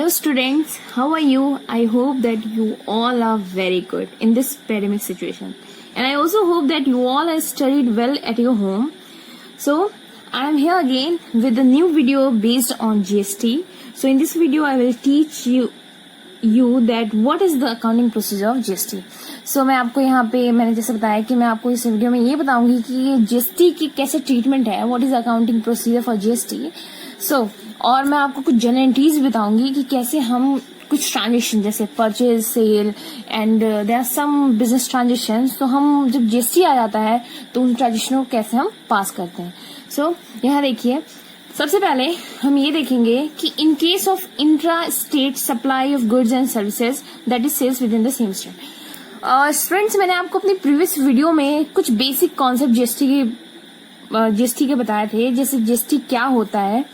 Hello students, how are you? I hope that you all are very good in this pandemic situation. And I also hope that you all have studied well at your home. So, I am here again with a new video based on GST. So, in this video, I will teach you that what is the accounting procedure of GST. So, मैं आपको यहाँ पे मैंने जैसे बताया कि मैं आपको इस वीडियो में ये बताऊंगी कि GST की कैसे ट्रीटमेंट है, what is the accounting procedure for GST. So, और मैं आपको कुछ जनरल एंट्रीज बताऊंगी कि कैसे हम कुछ ट्रांजेक्शन जैसे purchase sale and there are some business transaction, तो हम जब जीएसटी आ जाता है तो उन ट्रांजेक्शनों को कैसे हम पास करते हैं. सो यहाँ देखिए, सबसे पहले हम ये देखेंगे कि in case of intra state supply of goods and services that is sales within the same state. Students, मैंने आपको अपनी प्रीवियस वीडियो में कुछ बेसिक कॉन्सेप्ट जीएसटी के बताए थे, जैसे जीएसटी क्या होता है,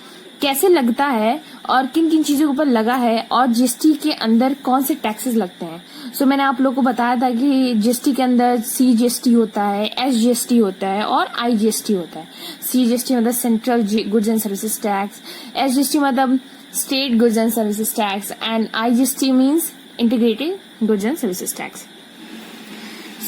कैसे लगता है और किन किन चीजों के ऊपर लगा है, और जीएसटी के अंदर कौन से टैक्सेस लगते हैं. सो मैंने आप लोगों को बताया था कि जीएसटी के अंदर सीजीएसटी होता है, एसजीएसटी होता है और आईजीएसटी होता है. सीजीएसटी मतलब central goods and services tax, SGST मतलब state goods and services tax, and IGST means integrated goods and services tax.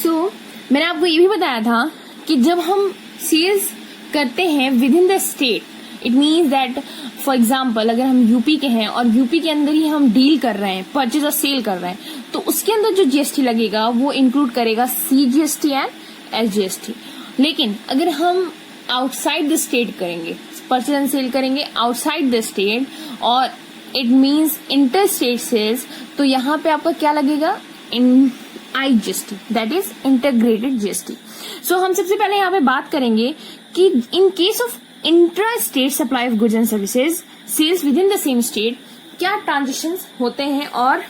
So मैंने आपको ये भी बताया था कि जब हम सेल्स करते हैं with in the state, it means that for example अगर हम यूपी के हैं और यूपी के अंदर ही हम डील कर रहे हैं, परचेज और सेल कर रहे हैं, तो उसके अंदर जो जीएसटी लगेगा वो इंक्लूड करेगा सीजीएसटी एंड एसजीएसटी. लेकिन अगर हम आउटसाइड द स्टेट करेंगे, परचेज एंड सेल करेंगे आउटसाइड द स्टेट और it means inter state sales, तो यहाँ पे आपका क्या लगेगा, in IGST, that is integrated GST. So हम सबसे पहले यहाँ पे बात करेंगे कि in case of intra state supply of goods and services sales within the same state क्या ट्रांजेक्शंस होते हैं और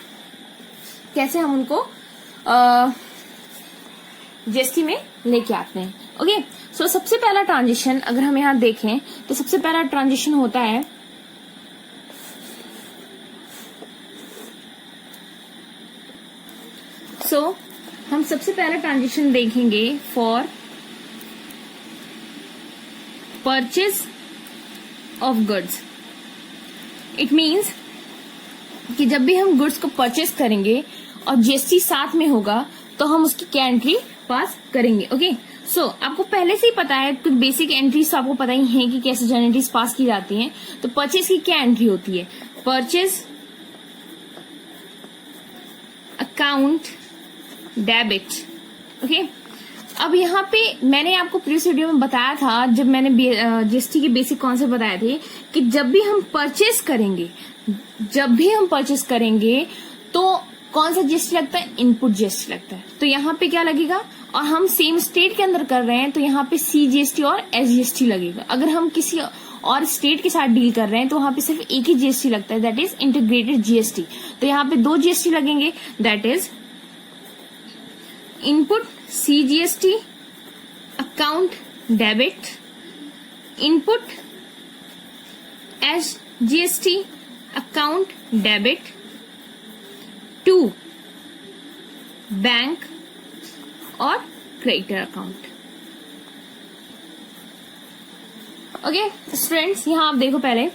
कैसे हम उनको जीएसटी में लेके आते हैं. ओके, सो सबसे पहला ट्रांजेक्शन अगर हम यहाँ देखें तो सबसे पहला ट्रांजेक्शन होता है हम सबसे पहला ट्रांजेक्शन देखेंगे for purchase of goods. It means कि जब भी हम गुड्स को परचेज करेंगे और जीएसटी साथ में होगा तो हम उसकी क्या एंट्री पास करेंगे. ओके, सो आपको पहले से ही पता है, कुछ बेसिक एंट्रीज तो आपको पता ही है कि कैसे जनरल एंट्रीज पास की जाती हैं. तो परचेज की क्या एंट्री होती है, परचेज अकाउंट डेबिट. ओके, अब यहाँ पे मैंने आपको प्रीवियस वीडियो में बताया था, जब मैंने जीएसटी के बेसिक कॉन्सेप्ट बताए थे, कि जब भी हम परचेस करेंगे तो कौन सा जीएसटी लगता है, इनपुट जीएसटी लगता है. तो यहाँ पे क्या लगेगा, और हम सेम स्टेट के अंदर कर रहे हैं तो यहाँ पे सीजीएसटी और एसजीएसटी लगेगा. अगर हम किसी और स्टेट के साथ डील कर रहे हैं तो वहां पे सिर्फ एक ही जीएसटी लगता है, दैट इज इंटीग्रेटेड जीएसटी. तो यहाँ पे दो जीएसटी लगेंगे, that is input CGST account debit, input SGST account debit to bank और क्रेडिटर अकाउंट. ओके स्टूडेंट्स, यहां आप देखो पहले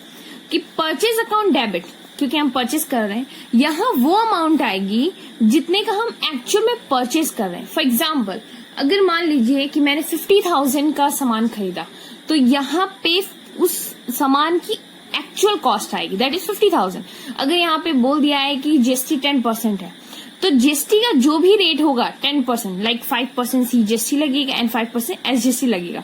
कि परचेज अकाउंट डेबिट, क्योंकि हम परचेज कर रहे हैं, यहाँ वो अमाउंट आएगी जितने का हम एक्चुअल में परचेज कर रहे हैं. फॉर एग्जाम्पल अगर मान लीजिए कि मैंने 50,000 का सामान खरीदा, तो यहाँ पे उस सामान की एक्चुअल कॉस्ट आएगी, दैट इज 50,000. अगर यहाँ पे बोल दिया है कि जीएसटी 10% है, तो जीएसटी का जो भी रेट होगा 10%, लाइक 5% सीजीएसटी लगेगा एंड 5% एसजीएसटी लगेगा.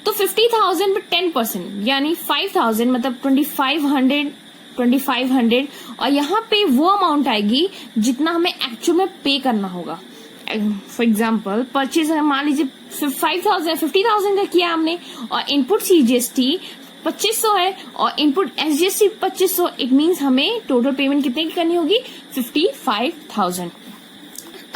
तो 50,000 पर 10% यानी 5,000 मतलब 2,500 और यहाँ पे वो अमाउंट आएगी जितना हमें एक्चुअल में पे करना होगा. फॉर एग्जाम्पल परचेज मान लीजिए 50,000 का किया हमने, और इनपुट सीजीएसटी 2500 है और इनपुट एसजीएसटी 2500. इट मीन्स हमें टोटल पेमेंट कितने की करनी होगी, 55,000.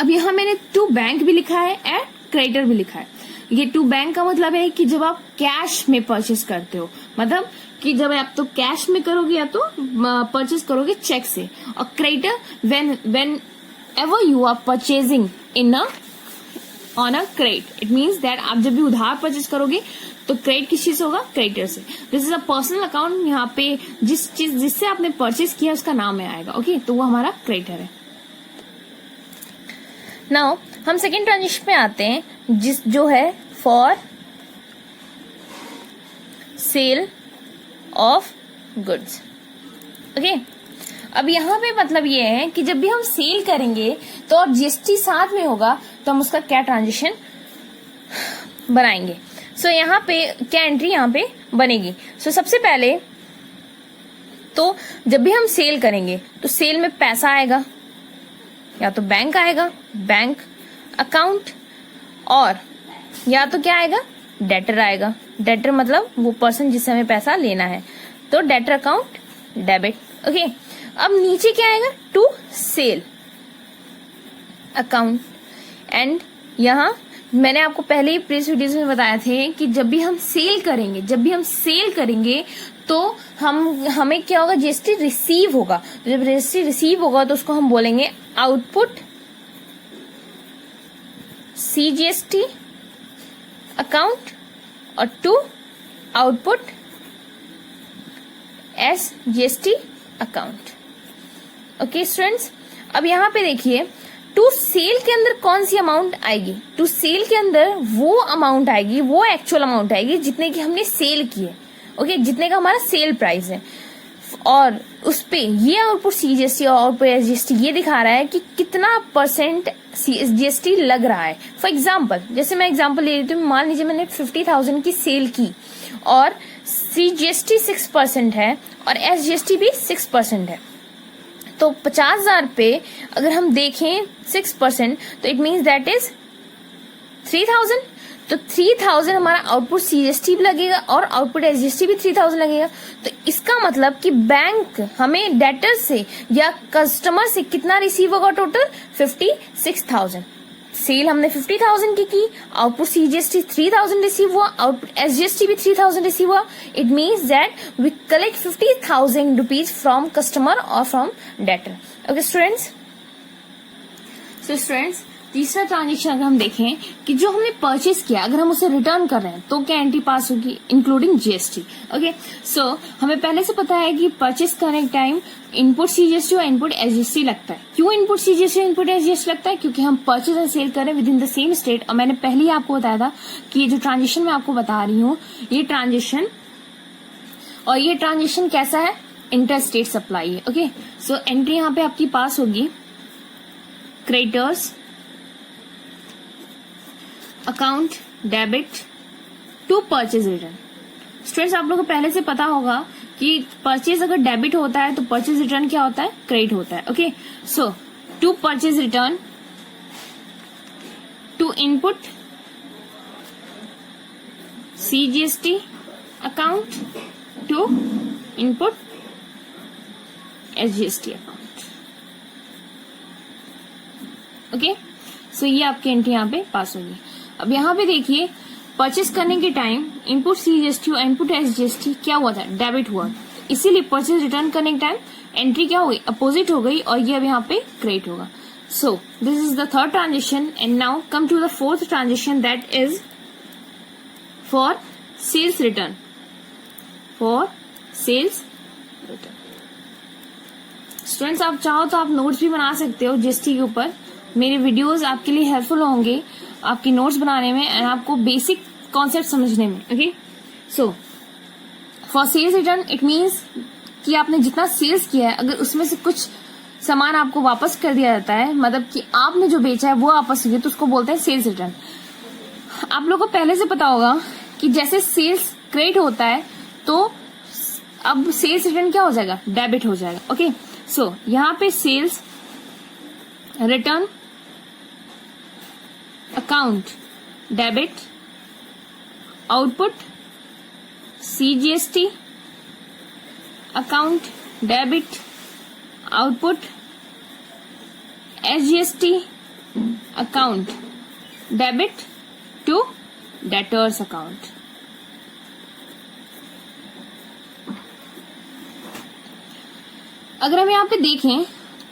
अब यहाँ मैंने टू बैंक भी लिखा है एंड क्रेडिटर भी लिखा है. ये टू बैंक का मतलब है कि जब आप कैश में परचेज करते हो, मतलब कि जब आप तो कैश में करोगे या तो परचेज करोगे चेक से. और creditor whenever you are purchasing in on a credit. It means that आप जब भी उधार परचेज करोगे तो क्रेडिट किस चीज से होगा, क्रेडिटर से। This is a personal account, यहाँ पे जिस चीज जिससे आपने परचेज किया उसका नाम में आएगा, ओके तो वो हमारा क्रेडिटर है। नाउ हम सेकेंड ट्रांजेक्शन पे आते हैं, जो है for sale of goods, okay. अब यहाँ पे मतलब ये है कि जब भी हम सेल करेंगे तो और जीएसटी साथ में होगा तो हम उसका क्या ट्रांजेक्शन बनाएंगे। सो यहाँ पे क्या एंट्री यहाँ पे बनेगी। सो सबसे पहले तो जब भी हम सेल करेंगे तो सेल में पैसा आएगा, या तो बैंक आएगा, बैंक अकाउंट, और या तो क्या आएगा, डेटर आएगा। डेटर मतलब वो पर्सन जिससे हमें पैसा लेना है, तो डेटर अकाउंट, डेबिट, ओके। अब नीचे क्या आएगा, टू सेल अकाउंट। एंड यहाँ मैंने आपको पहले ही प्रीवियस वीडियोस में बताया थे कि जब भी हम सेल करेंगे तो हमें क्या होगा, जीएसटी रिसीव होगा। तो जब जीएसटी रिसीव होगा तो उसको हम बोलेंगे आउटपुट सीजीएसटी अकाउंट, और to output SGST account, okay students. अब यहाँ पे देखिए टू सेल के अंदर कौन सी अमाउंट आएगी, टू सेल के अंदर वो अमाउंट आएगी, वो एक्चुअल अमाउंट आएगी जितने की हमने सेल की है, ओके, जितने का हमारा सेल प्राइस है। और उस पे ये आउटपुट सीजीएसटी और आउटपुट एसजीएसटी ये दिखा रहा है कि कितना परसेंट जीएसटी लग रहा है। फॉर एग्जाम्पल, जैसे मैं एग्जाम्पल ले रही हूँ, मान लीजिए मैंने 50,000 की सेल की और सीजीएसटी 6% है और एसजीएसटी भी 6% है, तो 50,000 पे अगर हम देखें 6%, तो इट मीन्स दैट इज 3,000। तो 3,000 हमारा आउटपुट सीजीएसटी भी लगेगा और आउटपुट एसजीएसटी भी 3,000 लगेगा। तो इसका मतलब कि बैंक हमें डेटर से या कस्टमर से कितना रिसीव होगा, टोटल 56,000। सेल हमने 50,000 की, आउटपुट सीजीएसटी 3,000 रिसीव हुआ, आउटपुट एसजीएसटी भी 3,000 रिसीव हुआ। It means that we collect 50,000 rupees from customer और from debtor, okay students. So students, तीसरा ट्रांजेक्शन अगर हम देखें कि जो हमने परचेज किया अगर हम उसे रिटर्न कर रहे हैं तो क्या एंट्री पास होगी, इंक्लूडिंग जीएसटी, ओके। सो हमें पहले से पता है कि परचेज करने के टाइम इनपुट सीजीएसटी और इनपुट एसजीएसटी लगता है। क्यों इनपुट सीजीएसटी और इनपुट एसजीएसटी लगता है, क्योंकि हम परचेज एंड सेल कर रहे हैं with in the same state. और मैंने पहले ही आपको बताया था कि ये जो ट्रांजेक्शन मैं आपको बता रही हूँ, ये ट्रांजेक्शन कैसा है, इंटर स्टेट सप्लाई है, ओके। सो एंट्री यहाँ पे आपकी पास होगी creditors account debit to purchase return. Students, आप लोगों को पहले से पता होगा कि परचेज अगर डेबिट होता है तो परचेज रिटर्न क्या होता है, क्रेडिट होता है, okay. So to purchase return to input CGST account to input SGST account, okay. सो ये आपकी एंट्री यहाँ पे पास होगी। अब यहाँ पे देखिए परचेस करने के टाइम इनपुट सीजीएसटी और इनपुट एसजीएसटी क्या हुआ था, डेबिट हुआ, इसीलिए परचेस रिटर्न करने के टाइम एंट्री क्या हो गई, अपोजिट हो गई, और ये अब यहाँ पे क्रेडिट होगा। So this is the third transaction. And now come to the fourth transaction, that is for sales return, for sales return. Students, आप चाहो तो आप नोट्स भी बना सकते हो जीएसटी के ऊपर। मेरे वीडियोस आपके लिए हेल्पफुल होंगे आपकी नोट्स बनाने में एंड आपको बेसिक कॉन्सेप्ट समझने में, okay. So for sales return it means कि आपने जितना सेल्स किया है अगर उसमें से कुछ सामान आपको वापस कर दिया जाता है, मतलब कि आपने जो बेचा है वो वापस हुई है, तो उसको बोलते हैं सेल्स रिटर्न। आप लोगों को पहले से पता होगा कि जैसे सेल्स क्रेडिट होता है तो अब सेल्स रिटर्न क्या हो जाएगा, डेबिट हो जाएगा, ओके। सो यहाँ पे sales return account debit output CGST account debit output SGST account debit to debtors account. अगर हम यहाँ पे देखें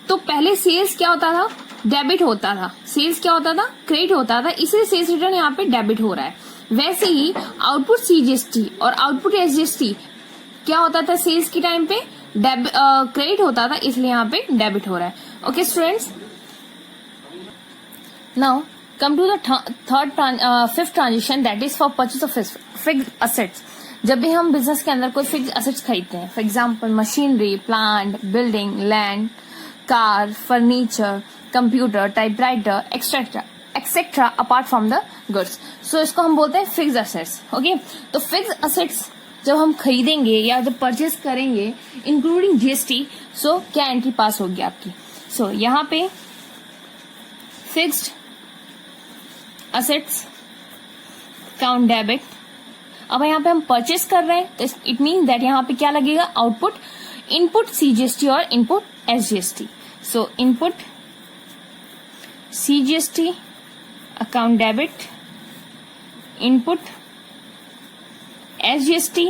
तो पहले सेल्स क्या होता था, डेबिट होता था, सेल्स क्या होता था, क्रेडिट होता था, इसलिए सेल्स रिटर्न यहाँ पे डेबिट हो रहा है। वैसे ही आउटपुट सीजीएसटी और आउटपुट एसजीएसटी क्या होता था, सेल्स के टाइम पे क्रेडिट होता था, इसलिए यहाँ पे डेबिट हो रहा है। Okay students, now come to the fifth transaction, that is for purchase of fixed assets. जब भी हम बिजनेस के अंदर कोई फिक्स्ड असेट्स खरीदते हैं, for example machinery, plant, building, land, car, furniture, computer, typewriter, etcetera apart from the goods, so इसको हम बोलते हैं फिक्स्ड असेट्स। ओके, तो फिक्स्ड असेट्स जब हम खरीदेंगे या जब परचेज करेंगे इंक्लूडिंग जीएसटी, सो क्या एंट्री पास होगी आपकी। सो यहाँ पे फिक्स्ड असेट्स अकाउंट डेबिट। अब यहाँ पे हम परचेस कर रहे हैं, तो इट मीन दैट यहाँ पे क्या लगेगा, आउटपुट, इनपुट सीजीएसटी और input SGST. So input CGST account debit, input SGST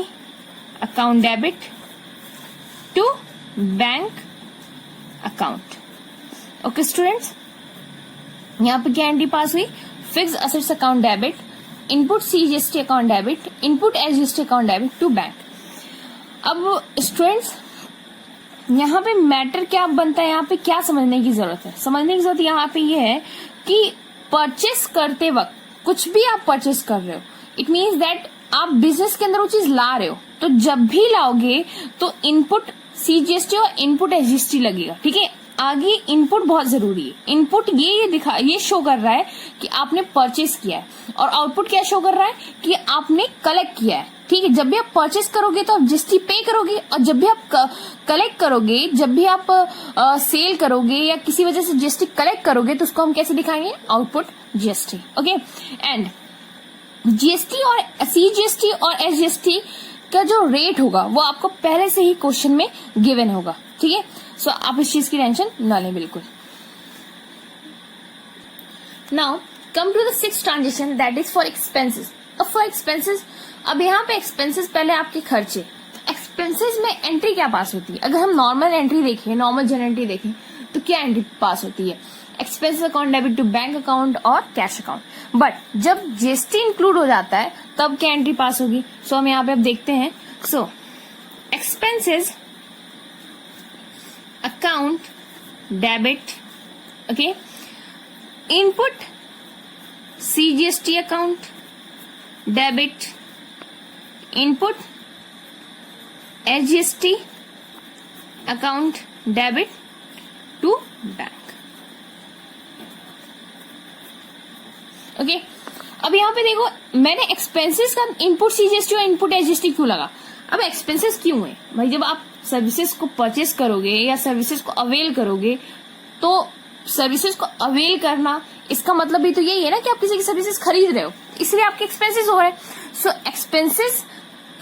account debit to bank account. Okay students, यहाँ पे क्या एंट्री पास हुई, fixed assets account debit, input CGST account debit, input SGST account debit to bank. अब students यहाँ पे matter क्या बनता है, यहाँ पे क्या समझने की जरूरत है, समझने की जरूरत यहाँ पे ये है कि परचेस करते वक्त कुछ भी आप परचेस कर रहे हो, इट मीन्स दैट आप बिजनेस के अंदर वो चीज ला रहे हो, तो जब भी लाओगे तो इनपुट सीजीएसटी और इनपुट एसजीएसटी लगेगा। ठीक है, आगे इनपुट बहुत जरूरी है। इनपुट ये शो कर रहा है कि आपने परचेस किया है, और आउटपुट क्या शो कर रहा है कि आपने कलेक्ट किया है। ठीक है, जब भी आप परचेस करोगे तो आप जीएसटी पे करोगे, और जब भी आप कलेक्ट करोगे, जब भी आप सेल करोगे या किसी वजह से जीएसटी कलेक्ट करोगे, तो उसको हम कैसे दिखाएंगे, output GST. Okay, and GST और सीजीएसटी और एसजीएसटी का जो रेट होगा वो आपको पहले से ही क्वेश्चन में गिवन होगा। ठीक है, सो आप इस चीज की टेंशन ना लें बिल्कुल। Now come to the sixth transaction, that is for expenses. अब फॉर एक्सपेंसेस, अब यहाँ पे एक्सपेंसेस पहले आपके खर्चे, एक्सपेंसेस में एंट्री क्या पास होती है, अगर हम नॉर्मल एंट्री देखें, नॉर्मल जनरल एंट्री देखें, तो क्या एंट्री पास होती है, expenses account debit to bank account और कैश अकाउंट। बट जब जीएसटी इंक्लूड हो जाता है तब क्या एंट्री पास होगी, सो हम यहाँ पे अब देखते हैं। So expenses account debit, okay, input CGST account debit, input SGST account debit to bank. Okay, अब यहाँ पे देखो, मैंने एक्सपेंसेस का इनपुट सीजीएसटी और इनपुट एसजीएसटी क्यों लगा। अब एक्सपेंसेस क्यों है भाई, जब आप सर्विसेज को परचेस करोगे या सर्विसेज को अवेल करोगे, तो सर्विसेज को अवेल करना, इसका मतलब भी तो यही है ना कि आप किसी की सर्विसेज खरीद रहे हो, इसलिए आपके एक्सपेंसेस हो रहे हैं। सो एक्सपेंसेस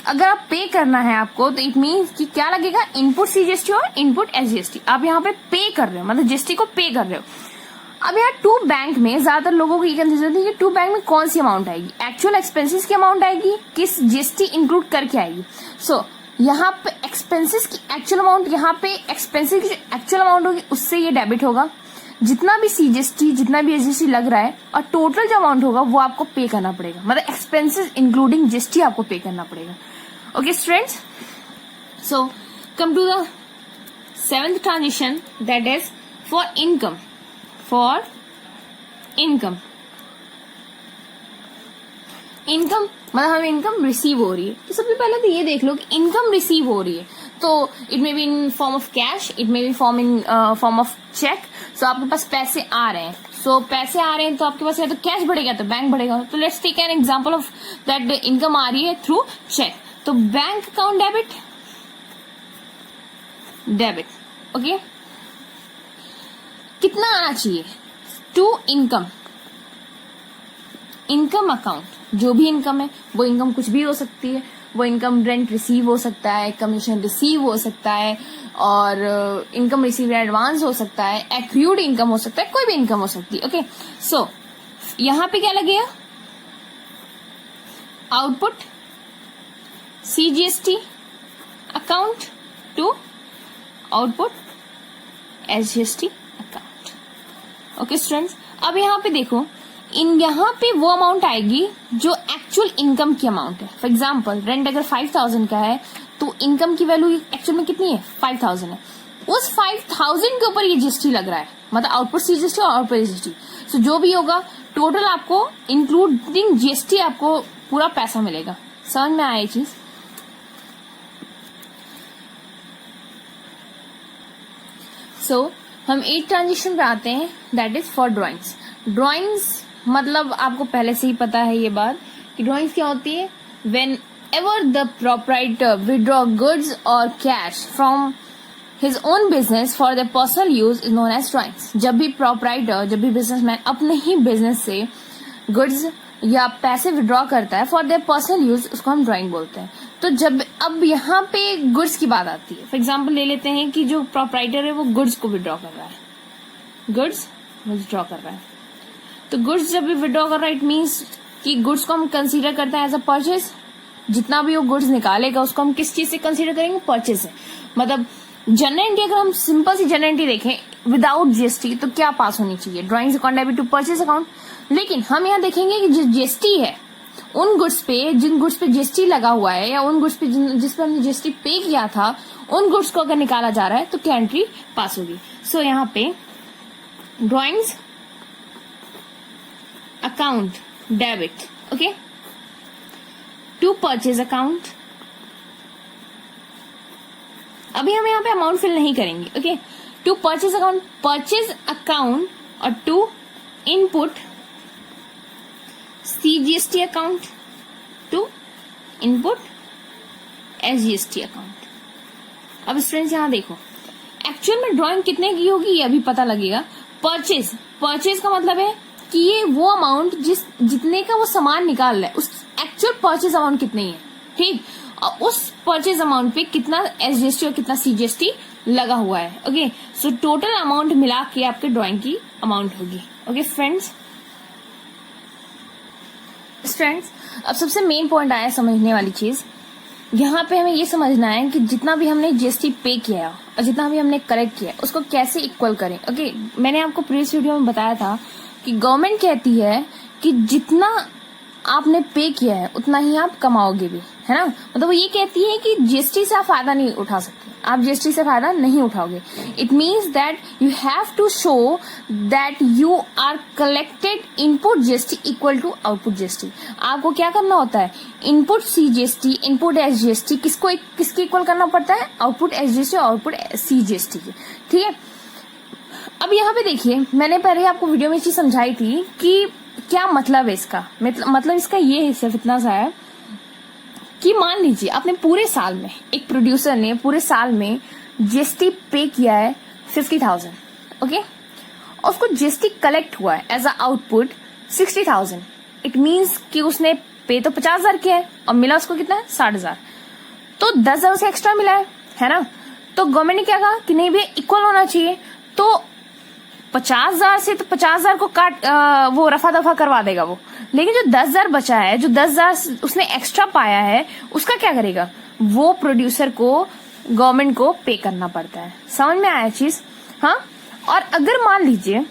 अगर आप पे करना है आपको, तो इट मीन्स कि क्या लगेगा, इनपुट सीजीएसटी और इनपुट एसजीएसटी। आप यहाँ पे पे कर रहे हो, मतलब जीएसटी को पे कर रहे हो। अब यहाँ टू बैंक में ज्यादातर लोगों को ये कंफ्यूजन है कि टू बैंक में कौन सी अमाउंट आएगी, एक्चुअल एक्सपेंसेस की अमाउंट आएगी, किस जीएसटी इंक्लूड करके आएगी। सो यहाँ पे एक्सपेंसेस की एक्चुअल अमाउंट, यहाँ पे एक्सपेंसेस की जो एक्चुअल अमाउंट होगी उससे ये डेबिट होगा, जितना भी सीजीएसटी जितना भी एसजीएसटी लग रहा है, और टोटल जो अमाउंट होगा वो आपको पे करना पड़ेगा, मतलब एक्सपेंसेस इंक्लूडिंग जीएसटी आपको पे करना पड़ेगा। Okay students, so come to the seventh transaction, that is for income. For income, income मतलब हमें इनकम रिसीव हो रही है, तो सबसे पहले तो ये देख लो कि इनकम रिसीव हो रही है, तो it may be in form of cash, it may be form of cheque. So आपके पास पैसे आ रहे हैं, सो पैसे आ रहे हैं तो आपके पास या तो कैश बढ़ेगा तो बैंक बढ़ेगा। तो let's take an example of that income आ रही है थ्रू चेक, तो bank account debit, debit. Okay, कितना आना चाहिए टू इनकम, इनकम अकाउंट, जो भी इनकम है, वो इनकम कुछ भी हो सकती है, वो इनकम रेंट रिसीव हो सकता है, कमीशन रिसीव हो सकता है, और इनकम रिसीव एडवांस हो सकता है, एक्रूड इनकम हो सकता है, कोई भी इनकम हो सकती है। ओके, सो यहां पे क्या लगेगा, output CGST account to output SGST account. Okay students, अब यहाँ पे देखो, यहाँ पे वो अमाउंट आएगी जो एक्चुअल इनकम की अमाउंट है। फॉर एग्जाम्पल रेंट अगर 5000 का है तो इनकम की वैल्यू एक्चुअल में कितनी है, 5000 है। उस 5000 के ऊपर ये जीएसटी लग रहा है, मतलब आउटपुट सी जीएसटी और आउटपुट जीएसटी। सो जो भी होगा टोटल आपको इंक्लूडिंग जीएसटी आपको पूरा पैसा मिलेगा। समझ में आया ये चीज? सो हम 8 ट्रांजेक्शन पे आते हैं, that is for drawings. Drawings मतलब आपको पहले से ही पता है ये बात कि ड्रॉइंग्स क्या होती है, whenever the proprietor withdraw goods और cash from his own business for the personal use is known as drawings. जब भी प्रोप्राइटर, जब भी बिजनेसमैन अपने ही बिजनेस से गुड्स या पैसे विड्रॉ करता है फॉर देयर पर्सनल यूज, उसको हम ड्राइंग बोलते हैं। तो जब अब यहाँ पे गुड्स की बात आती है, फॉर एग्जाम्पल ले लेते हैं कि जो प्रोप्राइटर है वो गुड्स को विड्रॉ कर रहा है, गुड्स विड्रॉ कर रहा है। तो गुड्स जब भी विड्रॉ कर रहा है इट मीन्स कि गुड्स को हम कंसीडर करते हैं एज अ परचेज। जितना भी वो गुड्स निकालेगा उसको हम किस चीज से कंसीडर करेंगे, परचेज से। मतलब जनरल एंट्री अगर हम सिंपल सी जनरल एंट्री देखें विदाउट जीएसटी तो क्या पास होनी चाहिए, drawings account debit to purchase account. लेकिन हम यहाँ देखेंगे कि जो जीएसटी है उन गुड्स पे, जिन गुड्स पे जीएसटी लगा हुआ है या उन गुड्स पे जिस पे हमने जीएसटी पे किया था, उन गुड्स को अगर निकाला जा रहा है तो क्या एंट्री पास होगी। सो यहाँ पे drawings account debit, okay, to purchase account. अभी हम यहाँ पे अमाउंट फिल नहीं करेंगे, okay. To purchase account, purchase account और to input CGST account to input SGST account. अब स्टूडेंट्स यहाँ देखो, एक्चुअल में ड्राइंग कितने की होगी ये अभी पता लगेगा। परचेज, परचेज का मतलब है कि ये वो अमाउंट जितने का वो सामान निकाल रहा है, उस एक्चुअल परचेज अमाउंट कितनी है, ठीक। और उस परचेज अमाउंट पे कितना SGST और कितना CGST लगा हुआ है, ओके। सो टोटल अमाउंट मिला के आपके ड्राइंग की अमाउंट होगी, ओके फ्रेंड्स। फ्रेंड्स अब सबसे मेन पॉइंट आया समझने वाली चीज, यहाँ पे हमें ये समझना है कि जितना भी हमने जीएसटी पे किया और जितना भी हमने कलेक्ट किया उसको कैसे इक्वल करें, ओके। मैंने आपको प्रीवियस वीडियो में बताया था कि गवर्नमेंट कहती है कि जितना आपने पे किया है उतना ही आप कमाओगे भी, है ना। मतलब वो ये कहती है कि जीएसटी से आप फायदा नहीं उठा सकते, आप जीएसटी से फायदा नहीं उठाओगे। It means that you have to show that you are collected input GST equal to output GST. आपको क्या करना होता है, इनपुट सीजीएसटी, इनपुट एसजीएसटी किसके इक्वल करना पड़ता है, आउटपुट एसजीएसटी और आउटपुट सीजीएसटी की, ठीक है। अब यहाँ पे देखिए, मैंने पहले आपको वीडियो में चीज समझाई थी कि क्या मतलब है इसका, मतलब इसका ये सिर्फ इतना सा है कि मान लीजिए आपने पूरे साल में, एक प्रोड्यूसर ने पूरे साल में जीएसटी पे किया है 50,000, ओके, और उसको जीएसटी कलेक्ट हुआ है as a output 60,000। It means कि उसने पे तो 50,000 किया है और मिला उसको कितना है, 60,000। तो 10,000 से एक्स्ट्रा मिला है ना। तो गवर्नमेंट ने क्या कहा कि नहीं भैया इक्वल होना चाहिए, तो 50,000 से तो 50,000 को काट वो रफा दफा करवा देगा वो। लेकिन जो 10,000 बचा है, जो 10,000 उसने एक्स्ट्रा पाया है, उसका क्या करेगा, वो प्रोड्यूसर को, गवर्नमेंट को पे करना पड़ता है। समझ में आया चीज, हाँ। और अगर मान लीजिए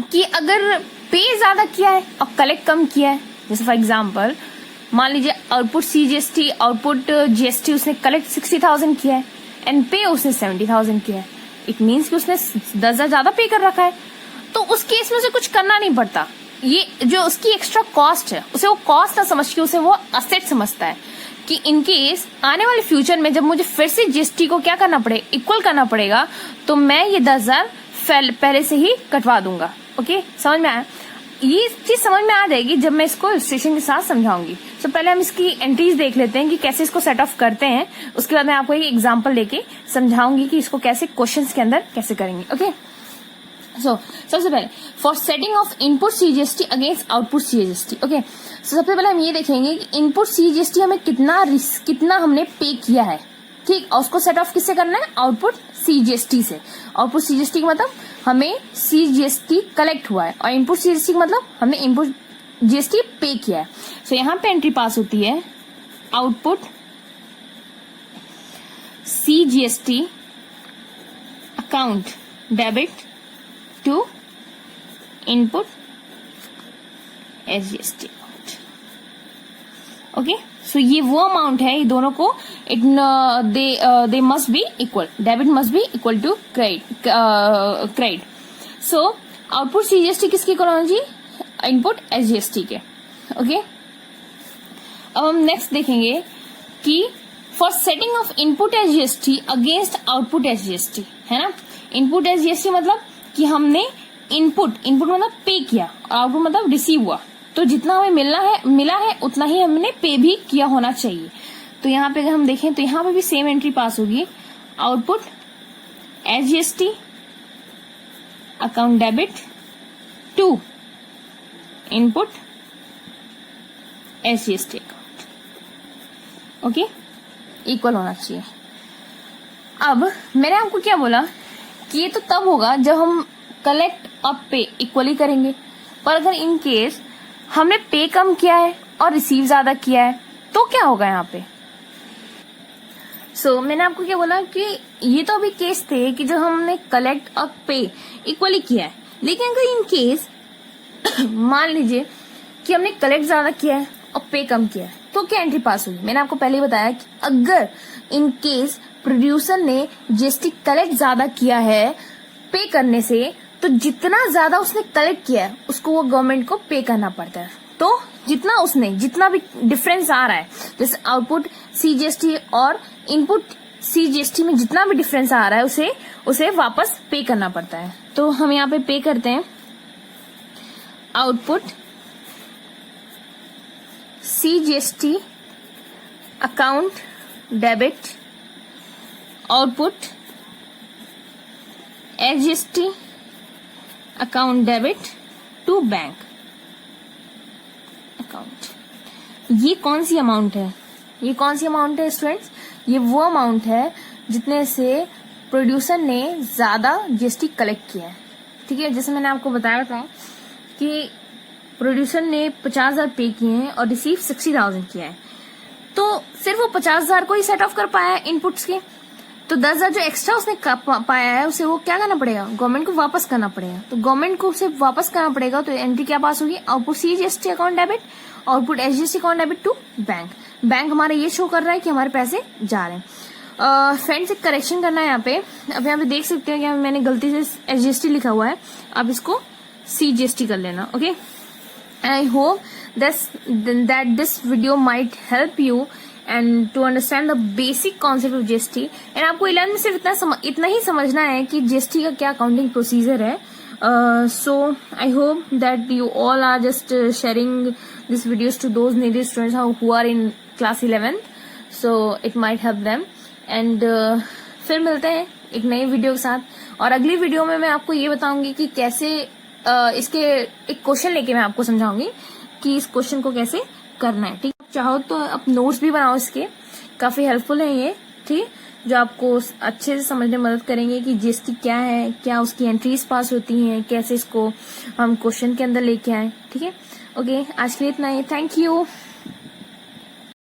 कि अगर पे ज्यादा किया है और कलेक्ट कम किया है, जैसे फॉर एग्जाम्पल मान लीजिए आउटपुट सीजीएसटी, आउटपुट जीएसटी उसने कलेक्ट 60,000 किया है एंड पे उसने 70,000 किया है, इट मीन्स कि उसने 10,000 ज्यादा पे कर रखा है। तो उस केस में उसे कुछ करना नहीं पड़ता, ये जो उसकी एक्स्ट्रा कॉस्ट है उसे वो कॉस्ट ना समझ के उसे वो असेट समझता है कि इन केस आने वाले फ्यूचर में जब मुझे फिर से जीएसटी को क्या करना पड़ेगा, इक्वल करना पड़ेगा, तो मैं ये 10,000 पहले से ही कटवा दूंगा, ओके। समझ में आया, ये चीज समझ में आ जाएगी जब मैं इसको इलस्ट्रेशन के साथ समझाऊंगी। तो पहले हम इसकी एंट्रीज देख लेते हैं कि कैसे इसको सेट ऑफ करते हैं, उसके बाद मैं आपको एक एग्जांपल लेके समझाऊंगी कि इसको कैसे क्वेश्चंस के अंदर कैसे करेंगे, ओके। सो सबसे पहले for setting off input CGST against output CGST, okay. So सबसे पहले हम ये देखेंगे कि इनपुट सीजीएसटी हमें कितना हमने पे किया है, ठीक, और उसको सेट ऑफ किससे करना है, आउटपुट सीजीएसटी से। आउटपुट सीजीएसटी का मतलब हमें सीजीएसटी कलेक्ट हुआ है और इनपुट सीजीएसटी का मतलब हमने इनपुट जीएसटी पे किया है। सो यहाँ पे एंट्री पास होती है output CGST account debit to input SGST account. Okay, सो ये वो अमाउंट है, ये दोनों को they must be equal, debit must be equal to credit. So output CGST किसके इक्वल होना जी? इनपुट SGST के। ओके, अब हम नेक्स्ट देखेंगे कि for setting off input SGST against output SGST, है ना। इनपुट SGST मतलब कि हमने इनपुट मतलब पे किया और आउटपुट मतलब रिसीव हुआ, तो जितना हमें मिला है उतना ही हमने पे भी किया होना चाहिए। तो यहाँ पे अगर हम देखें तो यहाँ पे भी सेम एंट्री पास होगी, output SGST account debit to input SGST account. Okay, equal होना चाहिए। अब मैंने आपको क्या बोला कि ये तो तब होगा जब हम कलेक्ट और पे इक्वली करेंगे, पर अगर इन केस हमने पे कम किया है और रिसीव ज्यादा किया है तो क्या होगा यहाँ पे? सो मैंने आपको क्या बोला कि ये तो अभी केस थे कि जब हमने कलेक्ट और पे इक्वली किया है, लेकिन अगर इन केस मान लीजिए कि हमने कलेक्ट ज्यादा किया है और पे कम किया है तो क्या एंट्री पास होगी? मैंने आपको पहले ही बताया कि अगर इन केस प्रोड्यूसर ने GST कलेक्ट ज्यादा किया है पे करने से, तो जितना ज्यादा उसने कलेक्ट किया है उसको वो गवर्नमेंट को पे करना पड़ता है। तो जितना भी डिफरेंस आ रहा है, जैसे आउटपुट CGST और इनपुट CGST में जितना भी डिफरेंस आ रहा है उसे वापस पे करना पड़ता है। तो हम यहाँ पे पे करते हैं output CGST account debit output SGST account debit to bank account. ये कौन सी अमाउंट है? स्टूडेंट्स? ये वो अमाउंट है जितने से प्रोड्यूसर ने ज्यादा GST कलेक्ट किया है। ठीक है, जैसे मैंने आपको बताया था कि प्रोड्यूसर ने 50,000 पे किए हैं और रिसीव 60,000 किया है, तो सिर्फ वो 50,000 को ही सेट ऑफ कर पाया है इनपुट्स के। तो 10,000 जो एक्स्ट्रा उसने पाया है उसे वो क्या करना पड़ेगा? गवर्नमेंट को वापस करना पड़ेगा। तो गवर्नमेंट को उसे वापस करना पड़ेगा, तो एंट्री क्या पास होगी? Output CGST account debit, output SGST account debit to bank हमारा ये शो कर रहा है कि हमारे पैसे जा रहे हैं। फ्रेंड्स, एक करेक्शन करना है यहाँ पे। अब यहाँ पे देख सकते हैं कि मैंने गलती से SGST लिखा हुआ है, आप इसको CGST कर लेना। Okay, I hope that this video might help you and to understand the basic concept of GST. and आपको 11 में सिर्फ इतना ही समझना है कि GST का क्या अकाउंटिंग प्रोसीजर है। So I hope that you all are just sharing these videos to those needy students who are in class 11. So it might help them. And फिर मिलते हैं एक नई वीडियो के साथ, और अगली वीडियो में मैं आपको ये बताऊंगी कि कैसे इसके एक क्वेश्चन लेके मैं आपको समझाऊंगी कि इस क्वेश्चन को कैसे करना है। ठीक, चाहो तो आप नोट्स भी बनाओ, इसके काफी हेल्पफुल है ये। ठीक, जो आपको अच्छे से समझने में मदद करेंगे कि GST क्या है, क्या उसकी एंट्रीज पास होती हैं, कैसे इसको हम क्वेश्चन के अंदर लेके आए। ठीक है, ओके, आज के लिए इतना ही। Thank you.